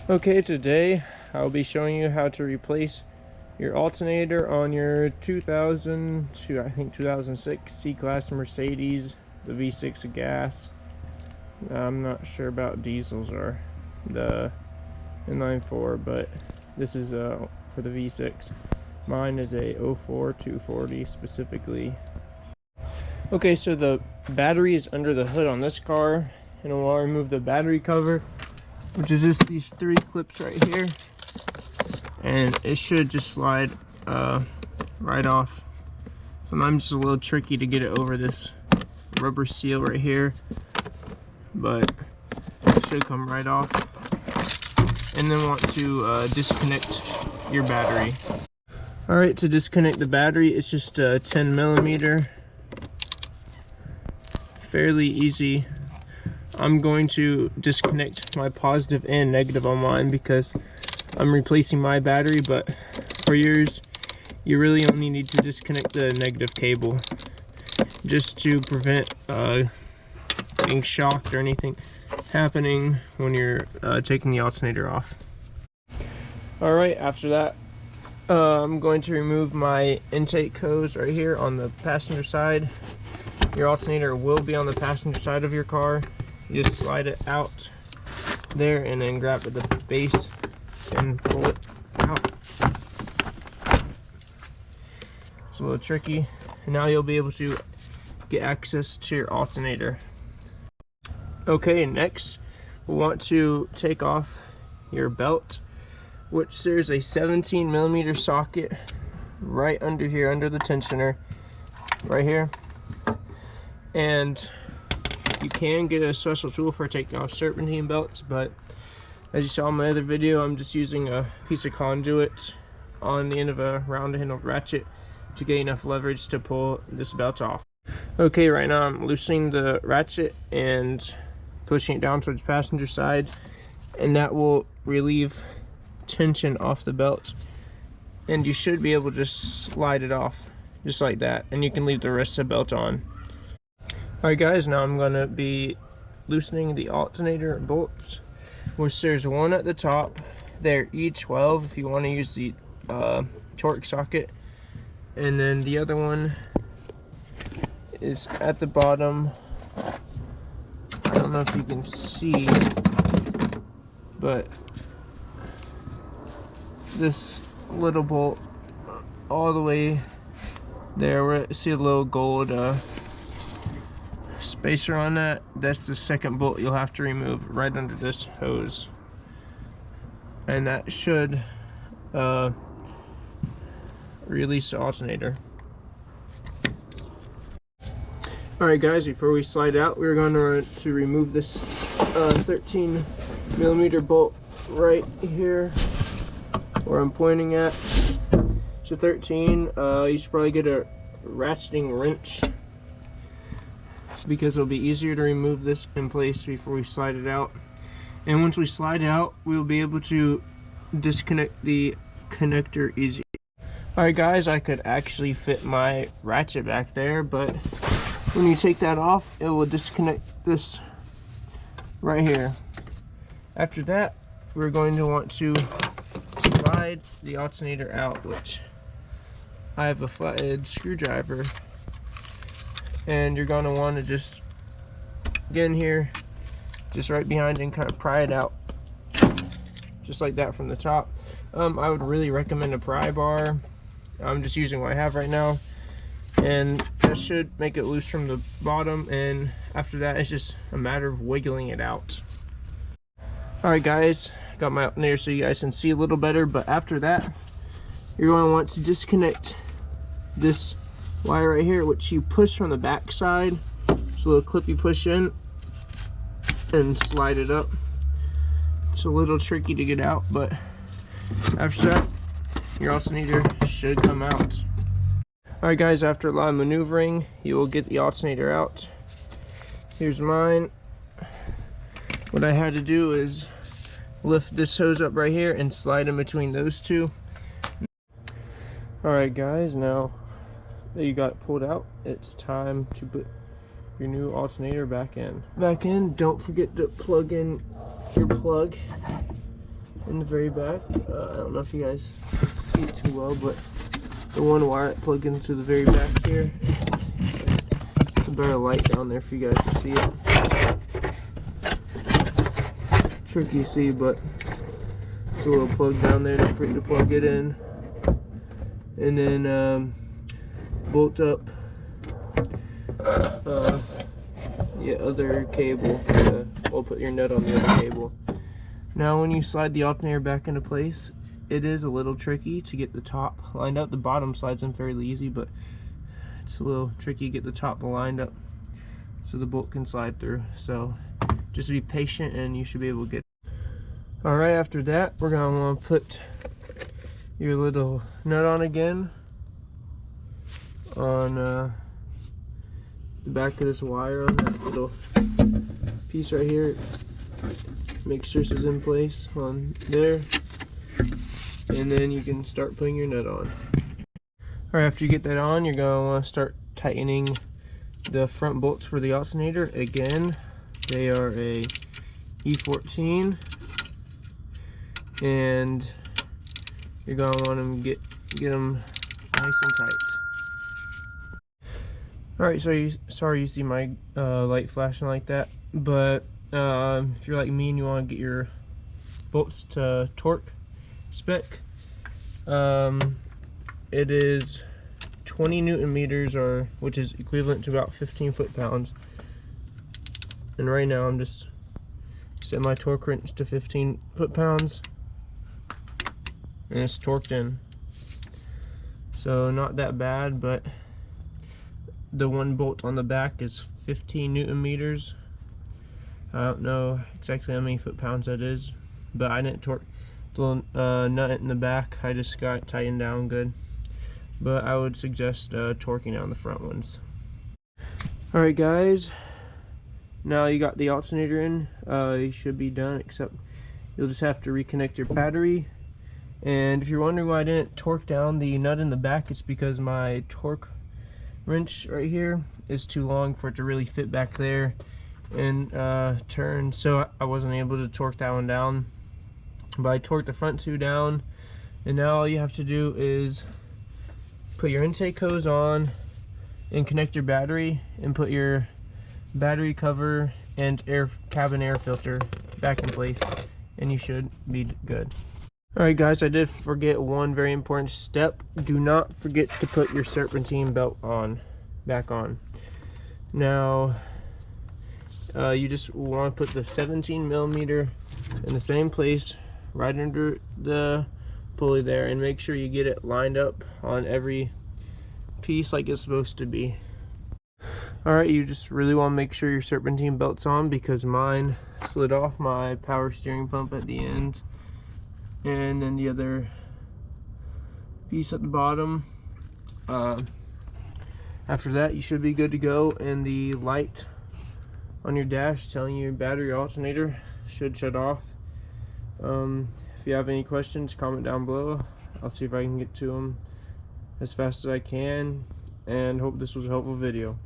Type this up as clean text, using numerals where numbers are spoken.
Okay, today I'll be showing you how to replace your alternator on your 2006 C-class Mercedes, the V6 gas. I'm not sure about diesels or the inline-4, but this is for the V6. Mine is a 04 240 specifically. Okay, so the battery is under the hood on this car, and I'll remove the battery cover, which is just these 3 clips right here, and it should just slide right off. Sometimes it's a little tricky to get it over this rubber seal right here, but it should come right off. And then want to disconnect your battery. Alright, to disconnect the battery, it's just a 10mm, fairly easy. I'm going to disconnect my positive and negative on mine because I'm replacing my battery, but for yours, you really only need to disconnect the negative cable just to prevent being shocked or anything happening when you're taking the alternator off. Alright, after that, I'm going to remove my intake hose right here on the passenger side. Your alternator will be on the passenger side of your car. You just slide it out there and then grab at the base and pull it out. It's a little tricky. And now you'll be able to get access to your alternator. Okay, next we'll want to take off your belt, which there's a 17mm socket right under here, under the tensioner, right here. And you can get a special tool for taking off serpentine belts, but as you saw in my other video, I'm just using a piece of conduit on the end of a round-handled ratchet to get enough leverage to pull this belt off. Okay, right now I'm loosening the ratchet and pushing it down towards the passenger side, and that will relieve tension off the belt, and you should be able to just slide it off just like that, and you can leave the rest of the belt on. Alright guys, now I'm going to be loosening the alternator bolts, which there's one at the top. They're E12 if you want to use the torque socket, and then the other one is at the bottom. I don't know if you can see, but this little bolt all the way there, where see a little gold spacer on that, that's the second bolt you'll have to remove right under this hose, and that should release the alternator. Alright guys, before we slide out, we're going to remove this 13mm bolt right here where I'm pointing at. It's a 13. You should probably get a ratcheting wrench because it'll be easier to remove this in place before we slide it out. And once we slide out, we'll be able to disconnect the connector easy. Alright guys, I could actually fit my ratchet back there, but when you take that off, it will disconnect this right here. After that, we're going to want to slide the alternator out, which I have a flathead screwdriver, and you're going to want to just get in here, just right behind, and kind of pry it out just like that from the top. I would really recommend a pry bar. I'm just using what I have right now, and that should make it loose from the bottom, and after that it's just a matter of wiggling it out. Alright guys, got my alternator so you guys can see a little better, but after that you're going to want to disconnect this wire right here, which you push from the back side. It's a little clip you push in and slide it up. It's a little tricky to get out, but after that your alternator should come out. Alright guys, after a lot of maneuvering, you will get the alternator out. Here's mine. What I had to do is lift this hose up right here and slide in between those two. Alright guys, now that you got it pulled out, it's time to put your new alternator back in. Don't forget to plug in your plug in the very back. I don't know if you guys can see it too well, but the one wire that plugs into the very back here. There's a better light down there for you guys to see it. Tricky to see, but it's a little plug down there. Don't forget to plug it in, and then bolt up other cable. We'll put your nut on the other cable. Now when you slide the alternator back into place, it is a little tricky to get the top lined up. The bottom slides in fairly easy, but it's a little tricky to get the top lined up so the bolt can slide through. So just be patient and you should be able to get it. Alright, after that we're going to want to put your little nut on again on the back of this wire on that little piece right here. Make sure this is in place on there, and then you can start putting your nut on. Alright, after you get that on, you're going to want to start tightening the front bolts for the alternator. Again, they are a E14, and you're going to want to get them nice and tight. Alright, so sorry you see my light flashing like that, but if you're like me and you want to get your bolts to torque spec, it is 20 Newton meters, which is equivalent to about 15 foot-pounds. And right now I'm just setting my torque wrench to 15 foot-pounds, and it's torqued in. So not that bad, but the one bolt on the back is 15 Newton meters. I don't know exactly how many foot-pounds that is, but I didn't torque the little nut in the back. I just got it tightened down good. But I would suggest torquing down the front ones. Alright guys, now you got the alternator in, you should be done, except you'll just have to reconnect your battery. And if you're wondering why I didn't torque down the nut in the back, it's because my torque wrench right here is too long for it to really fit back there and turn, so I wasn't able to torque that one down. But I torqued the front two down, and now all you have to do is put your intake hose on and connect your battery and put your battery cover and cabin air filter back in place, and you should be good. Alright guys, I did forget one very important step. Do not forget to put your serpentine belt back on. Now you just want to put the 17 millimeter in the same place right under the pulley there, and make sure you get it lined up on every piece like it's supposed to be. Alright, you just really want to make sure your serpentine belt's on, because mine slid off my power steering pump at the end, and then the other piece at the bottom. After that you should be good to go, and the light on your dash telling you battery alternator should shut off. If you have any questions, comment down below. I'll see if I can get to them as fast as I can, and hope this was a helpful video.